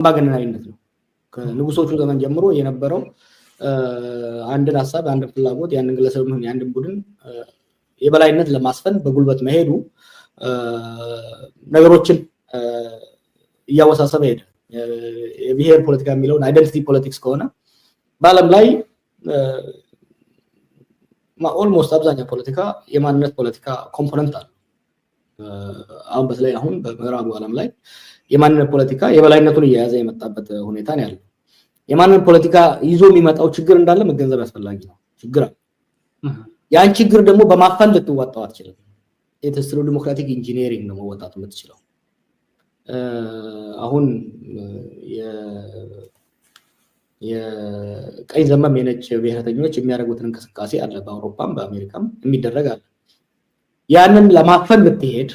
ባገናኝነት ነው ከንጉሶቹ ዘመን ጀምሮ የነበረው አንድን ሐሳብ አንድ ፍላጎት ያንን ግለሰብ ነው ያንድን ቡድን የበላይነት ለማስፈን በጉልበት መሄዱ ነገሮችን ያወሳሰበ ሄደ የብሔር ፖለቲካ የሚለውን አይደንቲቲ ፖለቲክስ ከሆነ በአለም ላይ ኦልሞስት አብዛኛው ፖለቲካ የማንነት ፖለቲካ ኮምፖነንት አለ አሁን በተለይ አሁን በምዕራቡ ዓለም ላይ የማንነት ፖለቲካ የበላይነቱን እያያዘ የመጣበት ሁኔታ ነው ያለው የማንነት ፖለቲካ ይዞ የሚመጣው ችግር እንዳለ መገንዘብ ያስፈልጋል ችግር ያን ችግር ደግሞ በማፈን ልትወጣው አትችልም የተስሩ ዲሞክራቲክ ኢንጂነሪንግ ነው መወጣት የምትችለው አሁን የቀይ ዘመም የነጭ ብሔረተኞች የሚያደርጉትን እንቅስቃሴ አለ በአውሮፓም በአሜሪካም የሚደረግ አለ ያንን ለማፈን ብትሄድ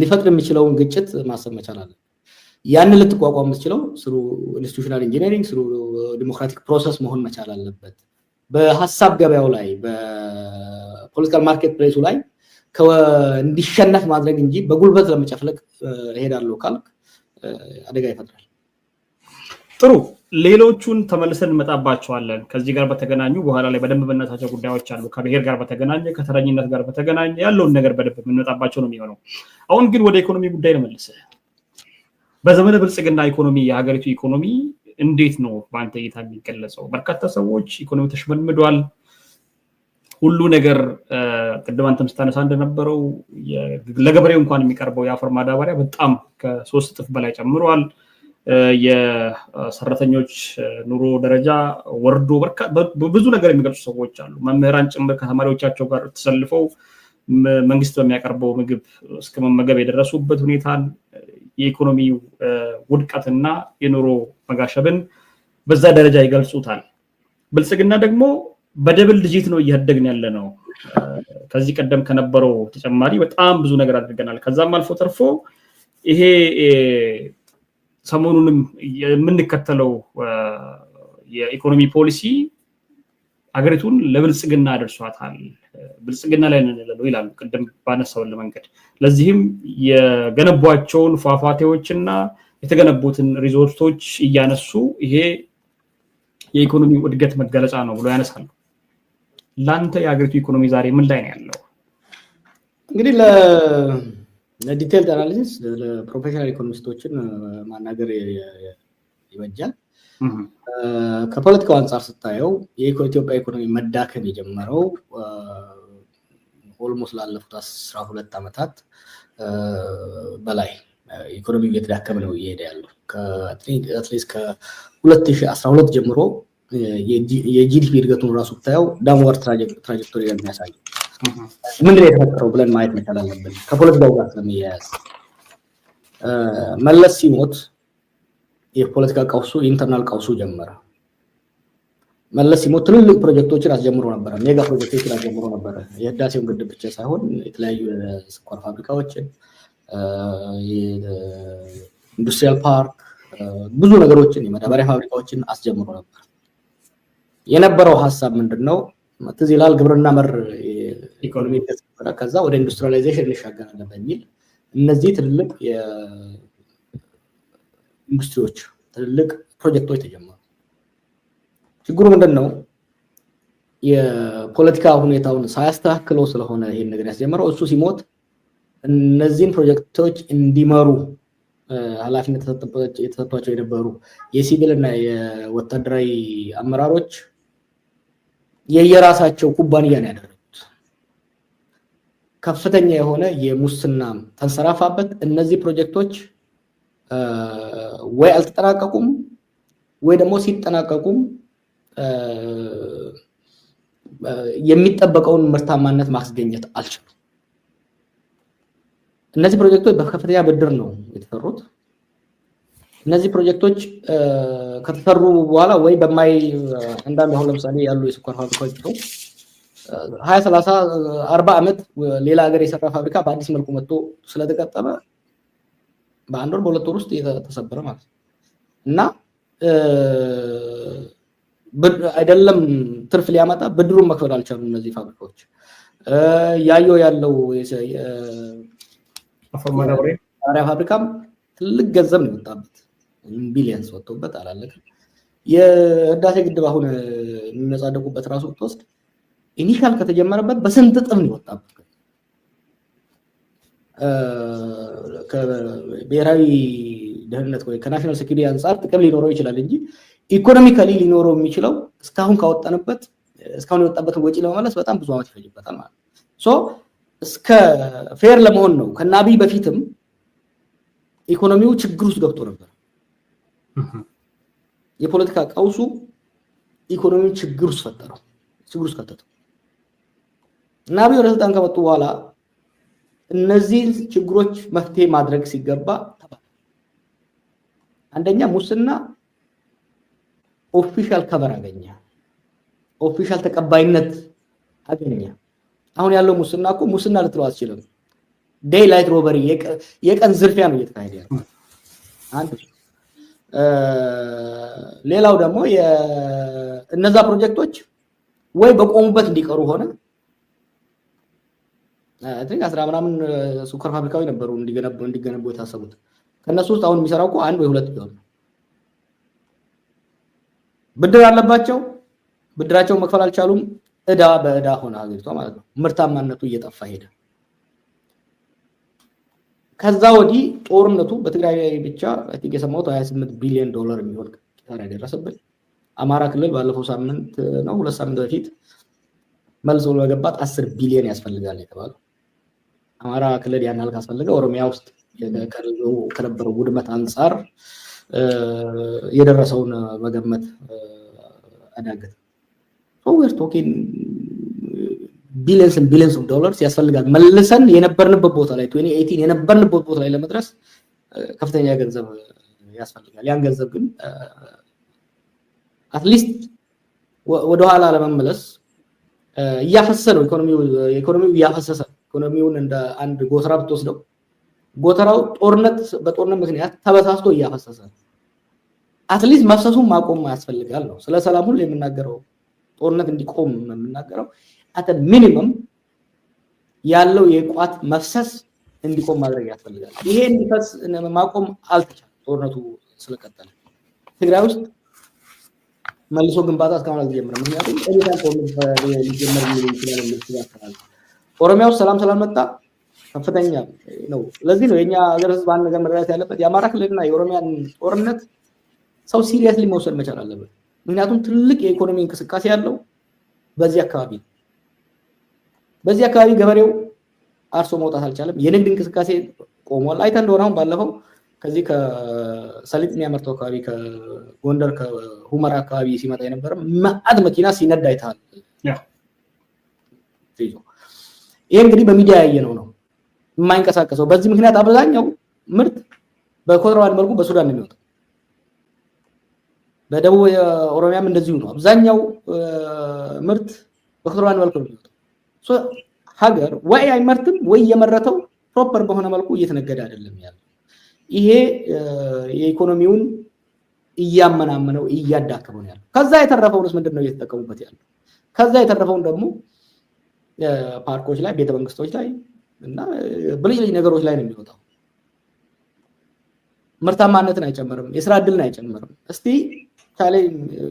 ሊፈጥር የሚችለውን ግጭት ማሰብ መቻል አለ ያንን ልትቋቋም የምትችለው ስሩ ኢንስቲትዩሽናል ኢንጂነሪንግ ስሩ ዲሞክራቲክ ፕሮሰስ መሆን መቻል አለበት በሐሳብ ገበያው ላይ በፖለቲካል ማርኬት ፕሌሱ ላይ እንዲሸነፍ ማድረግ እንጂ በጉልበት ለመጨፍለቅ ሄዳለው ካልክ አደጋ ይፈጥራል ጥሩ ሌሎቹን ተመልሰን እንመጣባቸዋለን ከዚህ ጋር በተገናኙ በኋላ ላይ በደንብ በእናታቸው ጉዳዮች አሉ ከብሔር ጋር በተገናኘ ከተረኝነት ጋር በተገናኘ ያለውን ነገር በደንብ እንመጣባቸው ነው የሚሆነው አሁን ግን ወደ ኢኮኖሚ ጉዳይ ለመልሰ በዘመነ ብልጽግና ኢኮኖሚ የሀገሪቱ ኢኮኖሚ እንዴት ነው ባንተ እይታ የሚገለጸው በርካታ ሰዎች ኢኮኖሚ ተሽመድምዷል ሁሉ ነገር ቅድም አንተም ስታነሳ እንደነበረው ለገበሬው እንኳን የሚቀርበው የአፈር ማዳበሪያ በጣም ከ3 እጥፍ በላይ ጨምሯል የሰራተኞች ኑሮ ደረጃ ወርዶ ብዙ ነገር የሚገልጹ ሰዎች አሉ መምህራን ጭምር ከተማሪዎቻቸው ጋር ተሰልፈው መንግስት በሚያቀርበው ምግብ እስከ መመገብ የደረሱበት ሁኔታን የኢኮኖሚው ውድቀትና የኑሮ መጋሸብን በዛ ደረጃ ይገልጹታል ብልጽግና ደግሞ በደብል ዲጂት ነው እያደግን ያለ ነው ከዚህ ቀደም ከነበረው ተጨማሪ በጣም ብዙ ነገር አድርገናል ከዛም አልፎ ተርፎ ይሄ ሰሞኑንም የምንከተለው የኢኮኖሚ ፖሊሲ አገሪቱን ለብልጽግና አድርሷታል ብልጽግና ላይ ነው ይላሉ ቀደም ባነሳው ለመንገድ ለዚህም የገነቧቸውን ፏፏቴዎችና የተገነቡትን ሪዞርቶች እያነሱ ይሄ የኢኮኖሚ እድገት መገለጫ ነው ብሎ ያነሳሉ ላንተ የአገሪቱ ኢኮኖሚ ዛሬ ምን ላይ ነው ያለው እንግዲህ ለዲቴይልድ አናሊሲስ ለፕሮፌሽናል ኢኮኖሚስቶችን ማናገር ይበጃል ከፖለቲካው አንፃር ስታየው የኢትዮጵያ ኢኮኖሚ መዳከም የጀመረው ኦልሞስት ላለፉት 12 አመታት በላይ ኢኮኖሚው እየተዳከመ ነው እየሄደ ያለው ከአትሊስት ከ2012 ጀምሮ የጂዲፒ እድገቱን ራሱ ታየው ዳውንዋርድ ትራጀክቶሪ የሚያሳይ ምንድነው የተፈጠረው ብለን ማየት መቻል አለብን ከፖለቲካው ጋር ስለሚያያዝ መለስ ሲሞት የፖለቲካ ቀውሱ ኢንተርናል ቀውሱ ጀመረ መለስ ሲሞት ትልልቅ ፕሮጀክቶችን አስጀምሮ ነበር ሜጋ ፕሮጀክቶችን አስጀምሮ ነበር የህዳሴውን ግድብ ብቻ ሳይሆን የተለያዩ ስኳር ፋብሪካዎችን ኢንዱስትሪያል ፓርክ ብዙ ነገሮችን የማዳበሪያ ፋብሪካዎችን አስጀምሮ ነበር የነበረው ሐሳብ ምንድነው ተዚላል ግብርና መር ኢኮኖሚ ተሰራ ከዛ ወደ ኢንዱስትሪያላይዜሽን ሊሻገራለን በሚል እነዚህ ትልልቅ ኢንዱስትሪዎች ትልልቅ ፕሮጀክቶች ተጀመሩ ችግሩ ምንድነው የፖለቲካ ሁኔታውን ሳያስተካክለው ስለሆነ ይሄን ነገር ያስጀመረው እሱ ሲሞት እነዚህን ፕሮጀክቶች እንዲመሩ ኃላፊነት የተሰጣቸው የነበሩ የሲቪልና የወታደራዊ አመራሮች የየራሳቸው ኩባንያ ነው ያደረጉት ከፍተኛ የሆነ የሙስና ተንሰራፋበት እነዚህ ፕሮጀክቶች ወይ አልተጠናቀቁም ወይ ደግሞ ሲጠናቀቁም የሚጠበቀውን ምርታማነት ማስገኘት አልቻሉም እነዚህ ፕሮጀክቶች በከፍተኛ ብድር ነው የተሰሩት እነዚህ ፕሮጀክቶች ከተሰሩ በኋላ ወይ በማይ አንዳንድ አሁን ለምሳሌ ያሉ የስኳር ፋብሪካዎች ነው 20 30 40 አመት ሌላ ሀገር የሰራ ፋብሪካ በአዲስ መልኩ መጥቶ ስለተቀጠለ በአንድ ወር በሁለት ወር ውስጥ የተሰበረ ማለት እና አይደለም ትርፍ ሊያመጣ ብድሩን መክፈል አልቻሉም እነዚህ ፋብሪካዎች ያለው አፈር ማዳበሪያ ፋብሪካም ትልቅ ገንዘብ ነው የወጣበት ቢሊየንስ ወጥቶበት አላለቀም የህዳሴ ግድብ አሁን የሚመጻደቁበት ራሱ ተወስድ ኢኒሻል ከተጀመረበት በስንት ጥም ነው የወጣበት ከብሔራዊ ደህንነት ወይ ከናሽናል ሴኩሪቲ አንፃር ጥቅም ሊኖረው ይችላል እንጂ ኢኮኖሚካሊ ሊኖረው የሚችለው እስካሁን ካወጣንበት እስካሁን የወጣበትን ወጪ ለመመለስ በጣም ብዙ አመት ይፈጅበታል ማለት ነው ሶ እስከ ፌር ለመሆን ነው ከናቢ በፊትም ኢኮኖሚው ችግር ውስጥ ገብቶ ነበር የፖለቲካ ቀውሱ ኢኮኖሚው ችግር ውስጥ ፈጠረው ችግር ውስጥ ከተተው ናቢ ወደ ስልጣን ከመጡ በኋላ እነዚህ ችግሮች መፍትሄ ማድረግ ሲገባ አንደኛ ሙስና ኦፊሻል ከቨር አገኘ ኦፊሻል ተቀባይነት አገኘ አሁን ያለው ሙስና እኮ ሙስና ልትለው አትችልም ዴይ ላይት ሮበሪ የቀን ዝርፊያ ነው እየተካሄደ ያለው አንድ ሌላው ደግሞ እነዛ ፕሮጀክቶች ወይ በቆሙበት እንዲቀሩ ሆነ አጥንት 10 ምናምን ሱከር ፋብሪካዊ ነበሩ እንዲገነቡ የታሰቡት ከነሱ ውስጥ አሁን የሚሰራው እኮ አንድ ወይ ሁለት ቢሆን ብድር አለባቸው ብድራቸው መክፈል አልቻሉም እዳ በእዳ ሆነ አገሪቷ ማለት ነው ምርታማነቱ እየጠፋ ሄደ ከዛ ወዲህ ጦርነቱ በትግራይ ብቻ አይ ቲንክ የሰማሁት 28 ቢሊዮን ዶላር የሚወርቅ ኪሳራ ደረሰበት አማራ ክልል ባለፈው ሳምንት ነው ሁለት ሳምንት በፊት መልሶ ለገባት 10 ቢሊዮን ያስፈልጋል የተባለው አማራ ክልል ያን ያህል ካስፈልገ ኦሮሚያ ውስጥ ከነበረው ውድመት አንፃር የደረሰውን መገመት አዳገት so we're talking billions of dollars ያስፈልጋል መልሰን የነበርንበት ቦታ ላይ 2018 የነበርንበት ቦታ ላይ ለመድረስ ከፍተኛ ገንዘብ ያስፈልጋል ያን ገንዘብ ግን at least ወደ ኋላ ለመመለስ ያፈሰሰ ነው ኢኮኖሚው ያፈሰሰ ኢኮኖሚውን እንደ አንድ ጎተራ ብትወስደው ጎተራው በጦርነት ምክንያት ተበሳስቶ ያፈሰሰ at least መፍሰሱን ማቆም ያስፈልጋል ነው ስለ ሰላም ሁሉ የምናገረው ጦርነት እንዲቆም የምናገረው at a minimum ያለው የቋት መፍሰስ እንዲቆም ማድረግ ያስፈልጋል ይሄ እንዲፈስ ማቆም አልተቻለም ጦርነቱ ስለቀጠለ ትግራይ ውስጥ መልሶ ግንባታ እስካሁን አልጀመረም ምክንያቱም ኤሊታን ጦርነት ሊጀመር ይችላል ኦሮሚያ ውስጥ ሰላም መጣ ከፍተኛ ነው ለዚህ ነው የኛ ሀገር ህዝብ አንድ ነገር መረዳት ያለበት የአማራ ክልልና የኦሮሚያን ጦርነት ሰው ሲሪየስሊ መውሰድ መቻል አለበት ምክንያቱም ትልቅ የኢኮኖሚ እንቅስቃሴ ያለው በዚህ አካባቢ ገበሬው አርሶ መውጣት አልቻለም የንግድ እንቅስቃሴ ቆሟል አይተ እንደሆነ አሁን ባለፈው ከዚህ ከሰሊጥ የሚያመርተው አካባቢ ከጎንደር ከሁመራ አካባቢ ሲመጣ የነበረ ማአት መኪና ሲነዳ አይታል ይሄ እንግዲህ በሚዲያ ያየነው ነው የማይንቀሳቀሰው በዚህ ምክንያት አብዛኛው ምርት በኮንትሮባንድ መልኩ በሱዳን ነው የሚወጣው በደቡብ ኦሮሚያም እንደዚሁ ነው አብዛኛው ምርት በኮንትሮባንድ መልኩ ነው የሚወጣው ሶ ሀገር ወይ አይመርትም ወይ የመረተው ፕሮፐር በሆነ መልኩ እየተነገደ አይደለም ያለው ይሄ የኢኮኖሚውን እያመናመነው እያዳከመው ነው ያለው ከዛ የተረፈውንስ ምንድነው እየተጠቀሙበት ያለው ከዛ የተረፈውን ደግሞ ፓርኮች ላይ ቤተ መንግስቶች ላይ እና በልጅ ነገሮች ላይ ነው የሚወጣው ምርታማነትን አይጨምርም የሥራ ዕድልን አይጨምርም እስቲ ታለ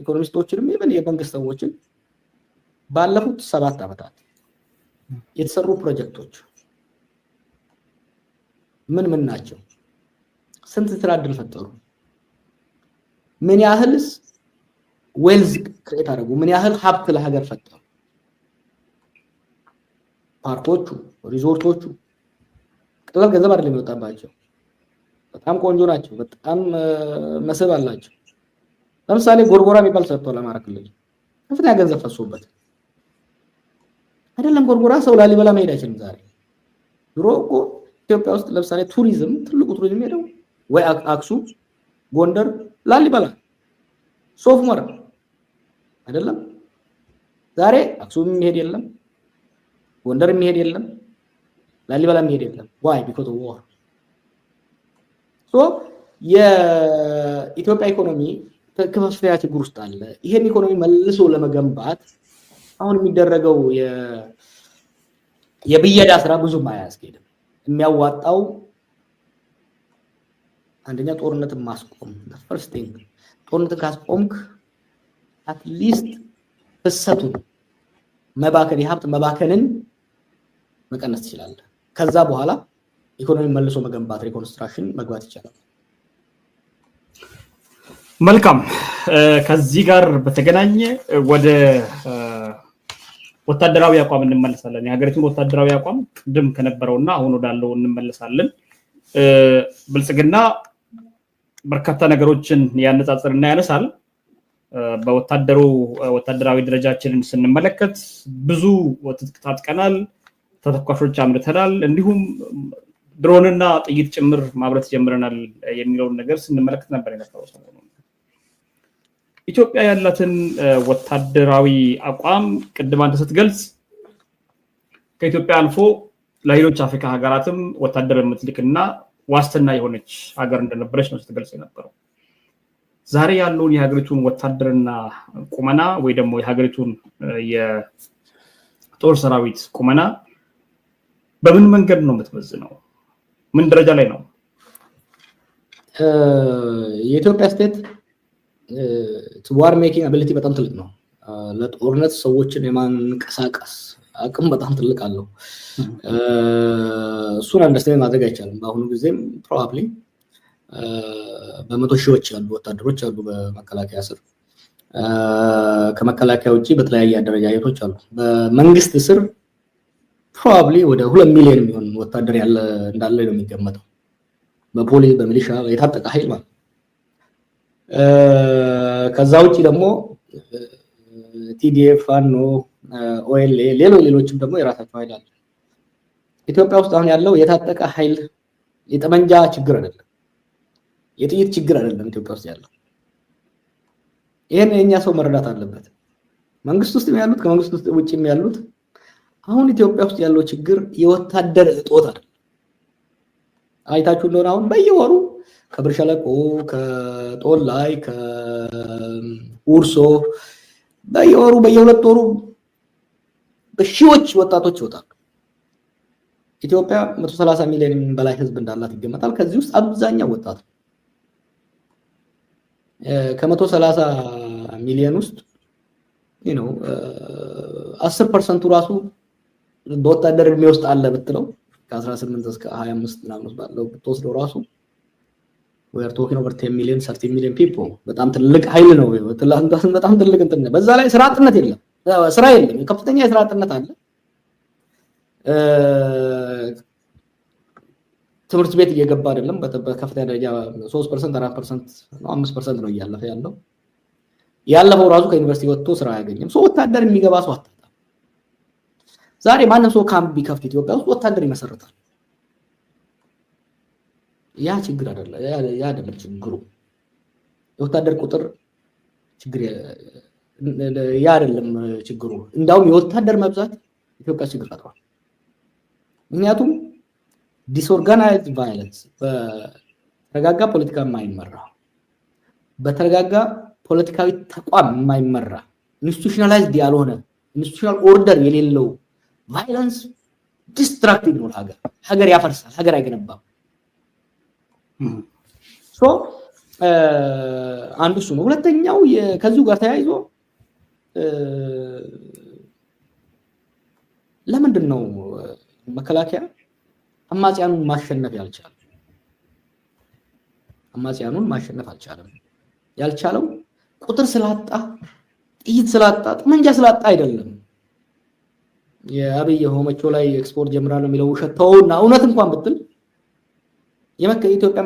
ኢኮኖሚስቶችንም ይበል የመንግስት ሰዎችን ባለፉት 7 አመታት የተሰሩ ፕሮጀክቶች ምን ናቸው ስንት የሥራ ዕድል ፈጠሩ ምን ያህልስ ዌልዝ ክሬት አደረጉ ምን ያህል ሀብት ለሀገር ፈጠሩ ፓርኮቹ ሪዞርቶቹ ቀላል ገንዘብ አይደለም የሚወጣባቸው በጣም ቆንጆ ናቸው በጣም መስህብ አላቸው ለምሳሌ ጎርጎራ የሚባል ሰርቷል አማራ ክልል ከፍተኛ ገንዘብ ፈሶበት አይደለም ጎርጎራ ሰው ላሊበላ መሄድ አይችልም ዛሬ ድሮ እኮ ኢትዮጵያ ውስጥ ለምሳሌ ቱሪዝም ትልቁ ቱሪዝም ሄደው ወይ አክሱም ጎንደር ላሊበላ ሶፍ ዑመር አይደለም ዛሬ አክሱም የሚሄድ የለም ጎንደር የሚሄድ የለም ላሊበላ የሚሄድ የለም why because of war so የኢትዮጵያ ኢኮኖሚ ከፍተኛ ችግር ውስጥ አለ ይሄን ኢኮኖሚ መልሶ ለመገንባት አሁን የሚደረገው የብየዳ ስራ ብዙም አያስኬድም የሚያዋጣው አንደኛ ጦርነትን ማስቆም ፈርስት ቲንግ። ጦርነትን ካስቆምክ አትሊስት ፍሰቱን መባከን የሀብት መባከንን መቀነስ ትችላለህ። ከዛ በኋላ ኢኮኖሚ መልሶ መገንባት ሪኮንስትራክሽን መግባት ይቻላል። መልካም። ከዚህ ጋር በተገናኘ ወደ ወታደራዊ አቋም እንመለሳለን። የሀገሪቱን ወታደራዊ አቋም ቅድም ከነበረውና አሁን ወዳለው እንመለሳለን። ብልጽግና በርካታ ነገሮችን ያነጻጽርና ያነሳል። ወታደራዊ ደረጃችንን ስንመለከት ብዙ ትጥቅ ታጥቀናል፣ ተተኳሾች አምርተናል፣ እንዲሁም ድሮንና ጥይት ጭምር ማምረት ጀምረናል የሚለውን ነገር ስንመለከት ነበር የነበረው ሰሞኑን። ኢትዮጵያ ያላትን ወታደራዊ አቋም ቅድም አንተ ስትገልጽ ከኢትዮጵያ አልፎ ለሌሎች አፍሪካ ሀገራትም ወታደር የምትልክና ዋስትና የሆነች ሀገር እንደነበረች ነው ስትገልጽ የነበረው። ዛሬ ያለውን የሀገሪቱን ወታደርና ቁመና ወይ ደግሞ የሀገሪቱን የጦር ሰራዊት ቁመና በምን መንገድ ነው የምትመዝነው? ምን ደረጃ ላይ ነው? የኢትዮጵያ ስቴት ዋር ሜኪንግ አቢሊቲ በጣም ትልቅ ነው። ለጦርነት ሰዎችን የማንቀሳቀስ አቅም በጣም ትልቅ አለው። እሱን አንደርስታንድ ማድረግ አይቻልም። በአሁኑ ጊዜም ፕሮባብሊ በመቶ ሺዎች ያሉ ወታደሮች አሉ በመከላከያ ስር። ከመከላከያ ውጭ በተለያየ አደረጃጀቶች አሉ። በመንግስት ስር ፕሮባብሊ ወደ 2 ሚሊዮን የሚሆን ወታደር እንዳለ ነው የሚገመተው። በፖሊስ በሚሊሻ የታጠቀ ኃይል ማለት። ከዛ ውጭ ደግሞ ቲዲኤፍ፣ ፋኖ፣ ኦኤልኤ ሌሎችም ደግሞ የራሳቸው ኃይል አለ። ኢትዮጵያ ውስጥ አሁን ያለው የታጠቀ ኃይል የጠመንጃ ችግር አይደለም፣ የጥይት ችግር አይደለም ኢትዮጵያ ውስጥ ያለው። ይሄን የኛ ሰው መረዳት አለበት። መንግስት ውስጥ ያሉት ከመንግስት ውስጥ ውጭም ያሉት አሁን ኢትዮጵያ ውስጥ ያለው ችግር የወታደር እጦት አይደለም። አይታችሁ እንደሆነ አሁን በየወሩ ከብር ሸለቆ፣ ከጦል ላይ፣ ከኡርሶ በየወሩ በየሁለት ወሩ በሺዎች ወጣቶች ይወጣሉ። ኢትዮጵያ 130 ሚሊዮን በላይ ህዝብ እንዳላት ይገመታል። ከዚህ ውስጥ አብዛኛው ወጣት ነው። ከ130 ሚሊዮን ውስጥ 10% ራሱ በወታደር እድሜ ውስጥ አለ ብትለው ከ18 እስከ 25 ምናምን ባለው ብትወስደው ራሱ we are talking over 10 million 30 million people። በጣም ትልቅ ኃይል ነው። በጣም ትልቅ እንትን ነው። በዛ ላይ ስራ አጥነት የለም፣ ስራ የለም። ከፍተኛ የስራ አጥነት አለ። ትምህርት ቤት እየገባ አይደለም። በከፍተኛ ደረጃ 3% 4% ነው 5% ነው እያለፈ ያለው። ያለፈው ራሱ ከዩኒቨርሲቲ ወጥቶ ስራ አያገኝም። ወታደር የሚገባ ሰው አጣጣ። ዛሬ ማንም ሰው ካምፕ ቢከፍት ኢትዮጵያ ውስጥ ወታደር ይመሰርታል። ያ ችግር አይደለም፣ ያ አይደለም ችግሩ። የወታደር ቁጥር ችግር ያ አይደለም ችግሩ። እንዳውም የወታደር መብዛት ኢትዮጵያ ችግር ፈጥሯል። ምክንያቱም ዲስኦርጋናይዝድ ቫዮለንስ፣ በተረጋጋ ፖለቲካ የማይመራ በተረጋጋ ፖለቲካዊ ተቋም የማይመራ ኢንስቲቱሽናላይዝድ ያልሆነ ኢንስቲቱሽናል ኦርደር የሌለው ቫዮለንስ ዲስትራክቲቭ ነው። ሀገር ያፈርሳል፣ ሀገር አይገነባም። አንዱ እሱ ነው። ሁለተኛው ከዚሁ ጋር ተያይዞ ለምንድን ነው መከላከያ አማጽያኑን ማሸነፍ ያልቻለው? አማጽያኑን ማሸነፍ አልቻለም። ያልቻለው ቁጥር ስላጣ፣ ጥይት ስላጣ፣ ጠመንጃ ስላጣ አይደለም። የአብይ ሆመቾ ላይ ኤክስፖርት ጀምራለሁ የሚለው ውሸት ተውና እውነት እንኳን ብትል የኢትዮጵያ